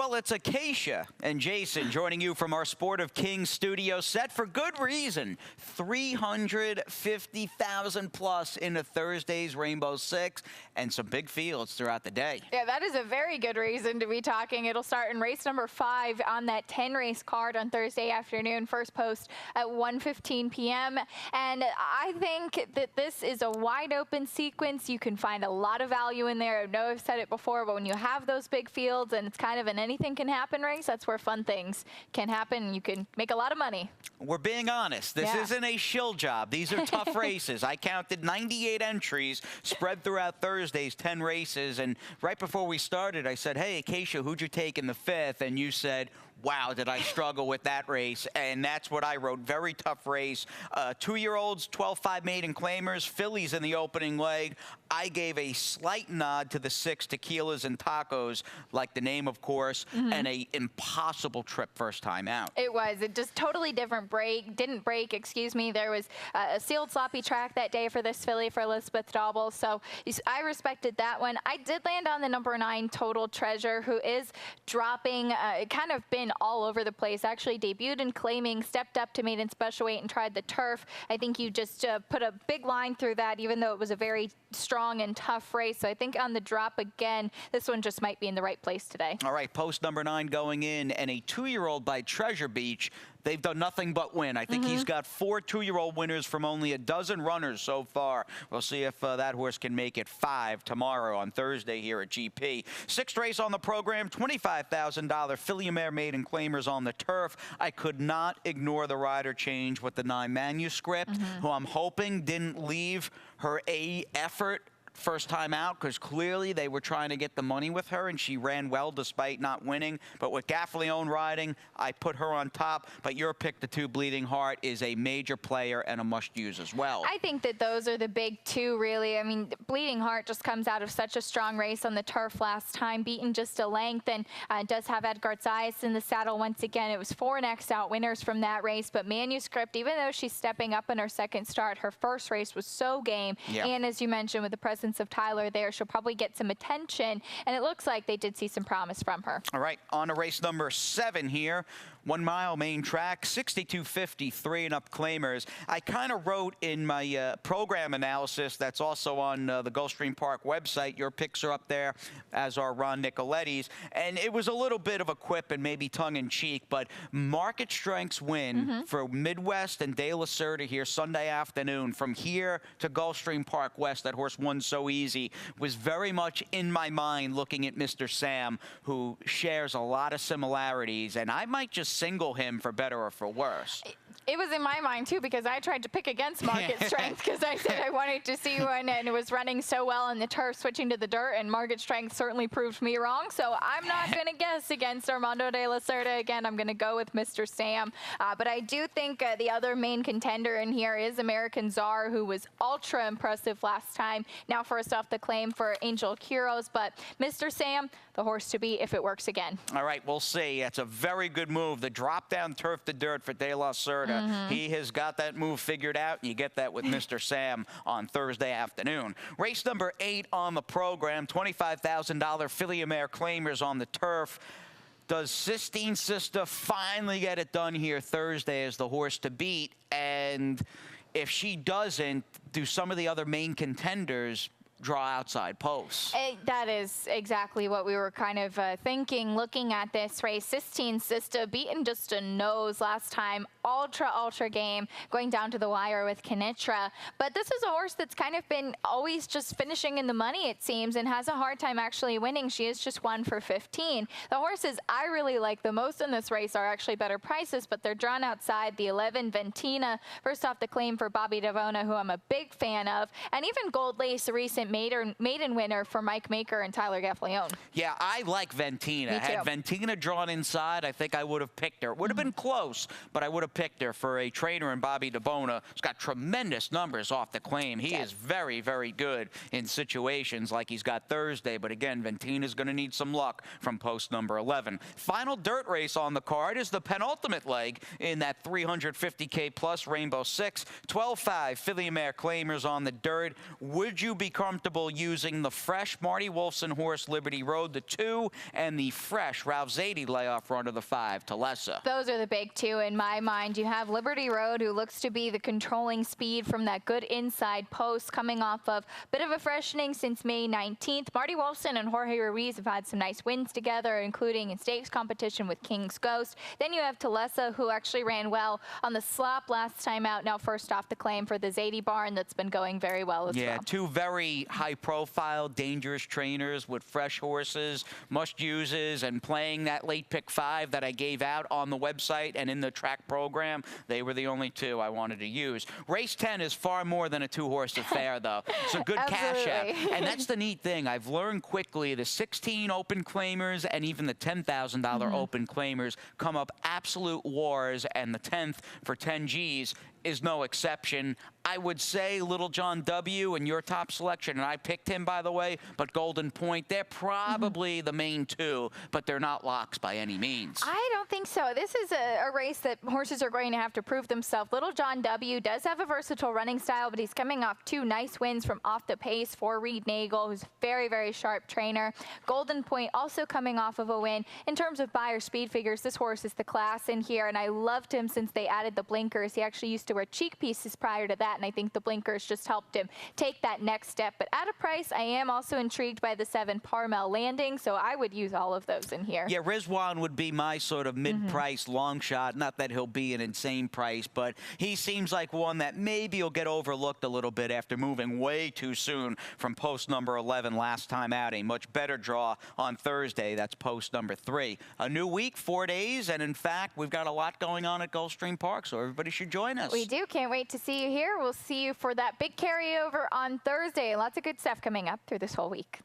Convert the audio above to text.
Well, it's Acacia and Jason joining you from our Sport of Kings studio, set for good reason. 350,000 plus into Thursday's Rainbow Six and some big fields throughout the day. Yeah, that is a very good reason to be talking. It'll start in race number 5 on that 10-race card on Thursday afternoon. First post at 1:15 p.m. And I think that this is a wide open sequence. You can find a lot of value in there. I know I've said it before, but when you have those big fields and it's kind of an anything can happen race, that's where fun things can happen. You can make a lot of money. We're being honest. This isn't a shill job. These are tough races. I counted 98 entries spread throughout Thursday's 10 races. And right before we started, I said, hey, Acacia, who'd you take in the 5th? And you said, wow, did I struggle with that race? And that's what I wrote. Very tough race. 2-year-olds, 12-5 maiden claimers, fillies in the opening leg. I gave a slight nod to the 6 tequilas and tacos, like the name, of course, and a impossible trip first time out. It was. It just totally different break. Didn't break, excuse me. There was a sealed sloppy track that day for this filly for Elizabeth Dauble. So I respected that one. I did land on the number 9 Total Treasure, who is dropping, kind of been all over the place. Actually debuted in claiming, stepped up to maiden special weight and tried the turf. I think you just put a big line through that, even though it was a very strong and tough race. So I think on the drop again, this one just might be in the right place today. All right, post number 9 going in, and a 2-year-old by Treasure Beach. They've done nothing but win. I think he's got 4 2-year-old winners from only a dozen runners so far. We'll see if that horse can make it 5 tomorrow on Thursday here at GP. 6th race on the program, $25,000 filly mare maiden claimers on the turf. I could not ignore the rider change with the 9 Manuscript, who I'm hoping didn't leave her A effort first time out, because clearly they were trying to get the money with her, and she ran well despite not winning. But with Gaffalione riding, I put her on top. But your pick, the 2 Bleeding Heart, is a major player and a must-use as well. I think that those are the big 2, really. I mean, Bleeding Heart just comes out of such a strong race on the turf last time, beaten just a length, and does have Edgar Zayas in the saddle once again. It was 4 next out winners from that race, but Manuscript, even though she's stepping up in her 2nd start, her first race was so game. And as you mentioned, with the presence of Tyler there, she'll probably get some attention, and it looks like they did see some promise from her. All right, on to race number 7 here. 1 mile main track, 62.53 and up claimers. I kind of wrote in my program analysis that's also on the Gulfstream Park website. Your picks are up there, as are Ron Nicoletti's. And it was a little bit of a quip and maybe tongue-in-cheek, but market strengths win for Midwest and De La Cerda here Sunday afternoon. From here to Gulfstream Park West, that horse won so easy, was very much in my mind looking at Mr. Sam, who shares a lot of similarities. And I might just single him for better or for worse. It was in my mind, too, because I tried to pick against market strength because I said I wanted to see one, and it was running so well in the turf, switching to the dirt, and market strength certainly proved me wrong. So I'm not going to guess against Armando De La Cerda. Again, I'm going to go with Mr. Sam. But I do think the other main contender in here is American Czar, who was ultra impressive last time. Now first off the claim for Angel Quiros, but Mr. Sam, the horse to beat if it works again. All right, we'll see. That's a very good move. The drop-down turf to dirt for De La Cerda. He has got that move figured out, and you get that with Mr. Sam on Thursday afternoon. Race number 8 on the program, $25,000 filly mare claimers on the turf. Does Sistine Sister finally get it done here Thursday as the horse to beat? And if she doesn't, do some of the other main contenders draw outside posts? That is exactly what we were kind of thinking looking at this race. Sistine Sister beaten just a nose last time. Ultra game, going down to the wire with Kenitra. But this is a horse that's kind of been always just finishing in the money, it seems, and has a hard time actually winning. She is just 1 for 15. The horses I really like the most in this race are actually better prices, but they're drawn outside. The 11 Ventina, first off the claim for Bobby Davona, who I'm a big fan of, and even Gold Lace, a recent maiden winner for Mike Maker and Tyler Gaffalione. Yeah, I like Ventina. Had Ventina drawn inside, I think I would have picked her. Would have been close, but I would have picked her for a trainer in Bobby DeBona. He's got tremendous numbers off the claim. He is very, very good in situations like he's got Thursday. But again, Ventina's going to need some luck from post number 11. Final dirt race on the card is the penultimate leg in that 350K plus Rainbow Six. 12-5 filly mare claimers on the dirt. Would you be comfortable comfortable using the fresh Marty Wolfson horse Liberty Road, the 2, and the fresh Ralph Zadie layoff runner, the 5, Talessa. Those are the big two in my mind. You have Liberty Road, who looks to be the controlling speed from that good inside post, coming off of a bit of a freshening since May 19th. Marty Wolfson and Jorge Ruiz have had some nice wins together, including in stakes competition with King's Ghost. Then you have Talessa, who actually ran well on the slop last time out, now first off the claim for the Zadie barn that's been going very well as well. Yeah, two very high-profile, dangerous trainers with fresh horses, must-uses, and playing that late pick 5 that I gave out on the website and in the track program. They were the only 2 I wanted to use. Race 10 is far more than a 2-horse affair, though. It's a good cash out. And that's the neat thing. I've learned quickly the 16 open claimers and even the $10,000 open claimers come up absolute wars, and the 10th for 10 Gs is no exception. I would say Little John W. and your top selection, and I picked him, by the way, but Golden Point, they're probably the main 2, but they're not locks by any means. I don't think so. This is a race that horses are going to have to prove themselves. Little John W. does have a versatile running style, but he's coming off 2 nice wins from off the pace for Reed Nagel, who's a very, very sharp trainer. Golden Point also coming off of a win. In terms of buyer speed figures, this horse is the class in here, and I loved him since they added the blinkers. He actually used to wear cheek pieces prior to that, and I think the blinkers just helped him take that next step. But at a price, I am also intrigued by the 7 Parmel Landing, so I would use all of those in here. Yeah, Rizwan would be my sort of mid-price long shot. Not that he'll be an insane price, but he seems like one that maybe will get overlooked a little bit after moving way too soon from post number 11 last time out. A much better draw on Thursday. That's post number 3. A new week, 4 days, and in fact, we've got a lot going on at Gulfstream Park, so everybody should join us. We do. Can't wait to see you here. We'll see you for that big carryover on Thursday. Lots of good stuff coming up through this whole week.